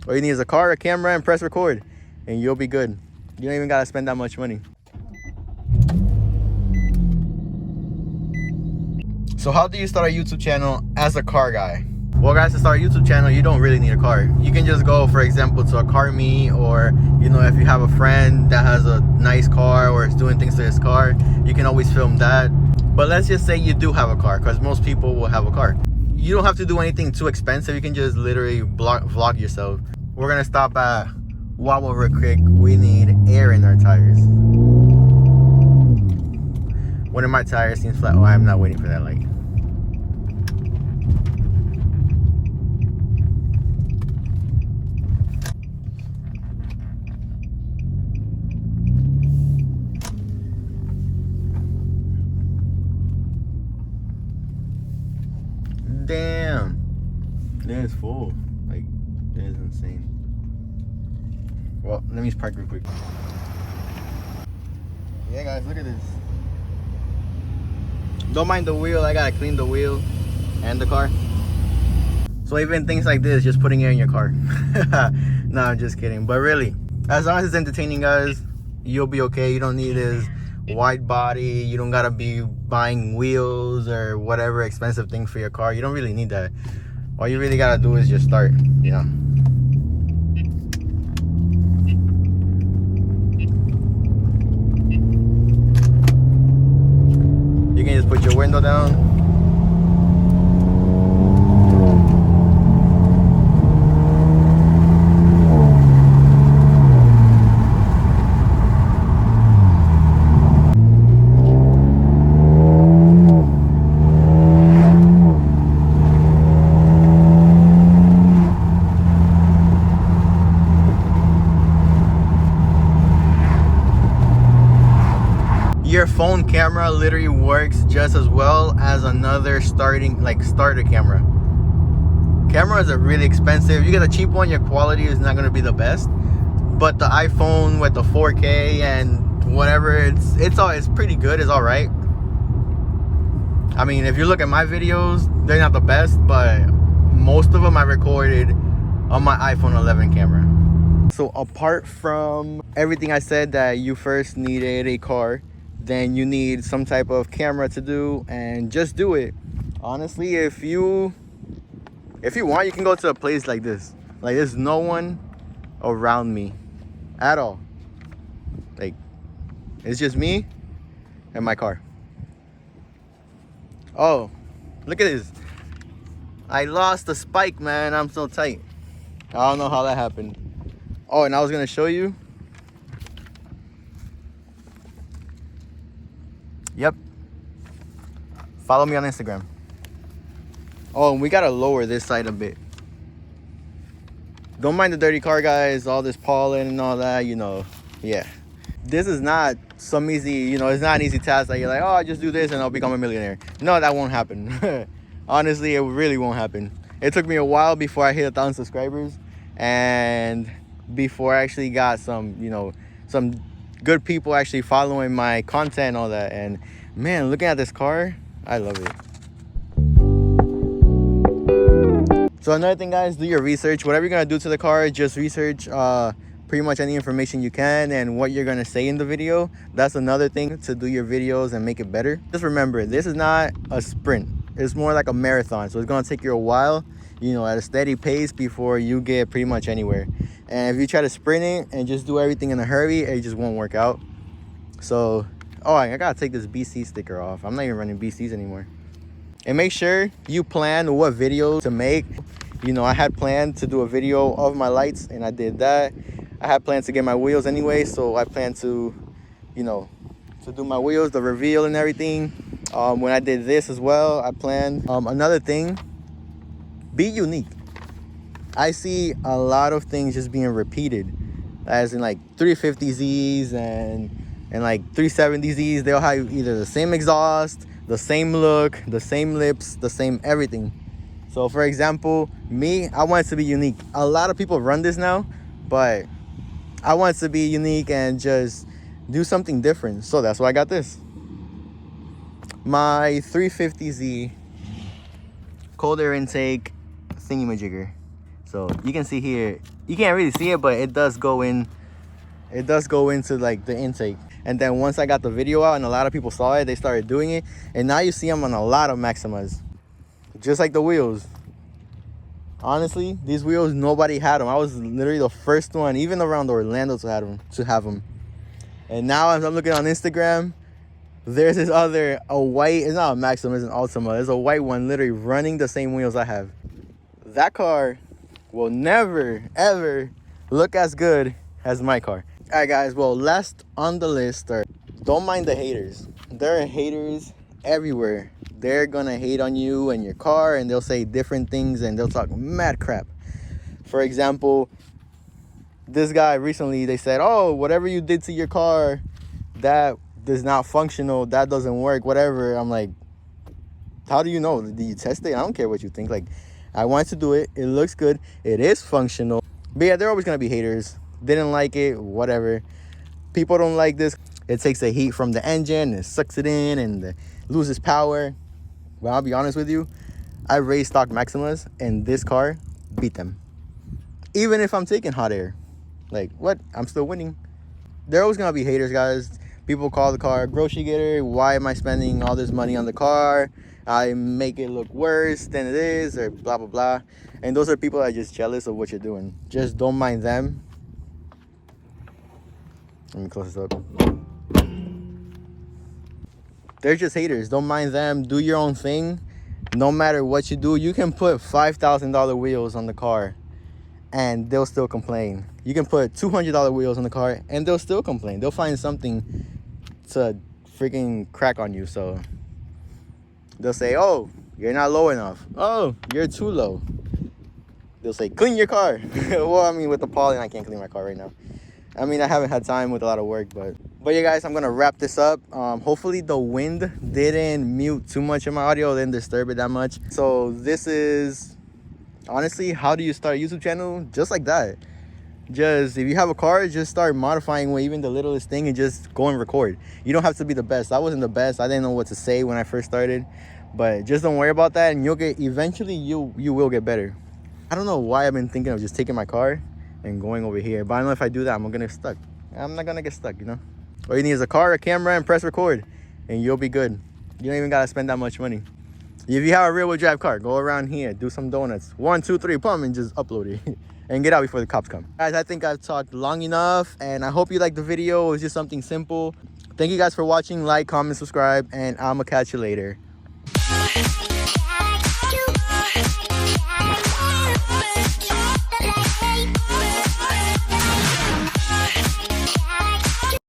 All you need is a car, a camera, and press record, and you'll be good. You don't even gotta spend that much money. So how do you start a YouTube channel as a car guy? Well guys, to start a YouTube channel, you don't really need a car. You can just go, for example, to a car meet, or you know, if you have a friend that has a nice car or is doing things to his car, you can always film that. But let's just say you do have a car, because most people will have a car. You don't have to do anything too expensive. You can just literally vlog yourself. We're gonna stop at Wawa real quick. We need air in our tires. One of my tires seems flat. Oh, I'm not waiting for that light. Damn, that is full. Like, that is insane. Well, let me just park real quick. Yeah guys, look at this. Don't mind the wheel. I gotta clean the wheel and the car. So even things like this, just putting air in your car. No, I'm just kidding. But really, as long as it's entertaining guys, you'll be okay. You don't need this wide body. You don't gotta be buying wheels or whatever expensive thing for your car. You don't really need that. All you really gotta do is just start, you know. You can just put your window down. Your phone camera literally works just as well as another starter camera. Cameras are really expensive. You get a cheap one, your quality is not going to be the best, but the iPhone with the 4K and whatever, it's pretty good. It's all right. I mean, if you look at my videos, they're not the best, but most of them I recorded on my iPhone 11 camera. So apart from everything I said, that you first needed a car, then you need some type of camera to do, and just do it. Honestly, if you want, you can go to a place like this. Like, there's no one around me at all. Like, it's just me and my car. Oh, look at this. I lost the spike, man. I'm so tight. I don't know how that happened. Oh, and I was gonna show you. Yep. Follow me on Instagram. Oh, and we gotta lower this side a bit. Don't mind the dirty car, guys. All this pollen and all that, you know. Yeah. This is not some easy, you know, it's not an easy task that you're like, oh, I just do this and I'll become a millionaire. No, that won't happen. Honestly, it really won't happen. It took me a while before I hit 1,000 subscribers, and before I actually got some, you know, some good people actually following my content and all that. And man, looking at this car, I love it. So another thing, guys, do your research. Whatever you're gonna do to the car, just research pretty much any information you can, and what you're gonna say in the video. That's another thing to do your videos and make it better. Just remember, this is not a sprint. It's more like a marathon. So it's gonna take you a while, you know, at a steady pace before you get pretty much anywhere. And if you try to sprint it and just do everything in a hurry, it just won't work out. So, oh, I gotta take this BC sticker off. I'm not even running BCs anymore. And make sure you plan what video to make. You know, I had planned to do a video of my lights, and I did that. I had planned to get my wheels anyway, so I plan to, you know, to do my wheels, the reveal and everything. When I did this as well, I planned. Another thing, be unique. I see a lot of things just being repeated, as in like 350Zs and like 370Zs. They'll have either the same exhaust, the same look, the same lips, the same everything. So for example, me, I want it to be unique. A lot of people run this now, but I want it to be unique and just do something different. So that's why I got this. My 350Z cold air intake thingy-majigger. So you can see here, you can't really see it, but it does go in. It does go into like the intake. And then once I got the video out and a lot of people saw it, they started doing it. And now you see them on a lot of Maximas. Just like the wheels. Honestly, these wheels, nobody had them. I was literally the first one, even around Orlando, to have them. And now as I'm looking on Instagram, there's this other, a white, it's not a Maxima, it's an Ultima. There's a white one literally running the same wheels I have. That car will never, ever look as good as my car. All right, guys, well, last on the list are, don't mind the haters. There are haters everywhere. They're gonna hate on you and your car, and they'll say different things, and they'll talk mad crap. For example, this guy recently, they said, oh, whatever you did to your car, that is not functional, that doesn't work, whatever. I'm like, how do you know? Did you test it? I don't care what you think. Like, I wanted to do it. It looks good. It is functional. But yeah, they're always gonna be haters. Didn't like it, whatever. People don't like this. It takes the heat from the engine and sucks it in and loses power. But I'll be honest with you, I raised stock Maximas and this car beat them. Even if I'm taking hot air. Like, what? I'm still winning. There are always gonna be haters, guys. People call the car a grocery getter. Why am I spending all this money on the car? I make it look worse than it is, or blah, blah, blah. And those are people that are just jealous of what you're doing. Just don't mind them. Let me close this up. They're just haters. Don't mind them. Do your own thing. No matter what you do, you can put $5,000 wheels on the car and they'll still complain. You can put $200 wheels on the car and they'll still complain. They'll find something to freaking crack on you. So they'll say, oh, you're not low enough. Oh, you're too low. They'll say, clean your car. Well, I mean, with the pollen, I can't clean my car right now. I mean, I haven't had time with a lot of work, but yeah, guys, I'm gonna wrap this up. Hopefully the wind didn't mute too much of my audio, didn't disturb it that much. So this is honestly, how do you start a YouTube channel? Just like that. Just, if you have a car, just start modifying with even the littlest thing and just go and record. You don't have to be the best. I wasn't the best. I didn't know what to say when I first started, but just don't worry about that, and you'll get, eventually you will get better. I don't know why I've been thinking of just taking my car and going over here, but I know if I do that, I'm gonna get stuck. I'm not gonna get stuck, you know. All you need is a car, a camera, and press record, and you'll be good. You don't even gotta spend that much money. If you have a rear-wheel drive car, go around here, do some donuts. 1, 2, 3, pump, and just upload it and get out before the cops come. Guys, I think I've talked long enough, and I hope you liked the video. It was just something simple. Thank you guys for watching. Like, comment, subscribe, and I'ma catch you later.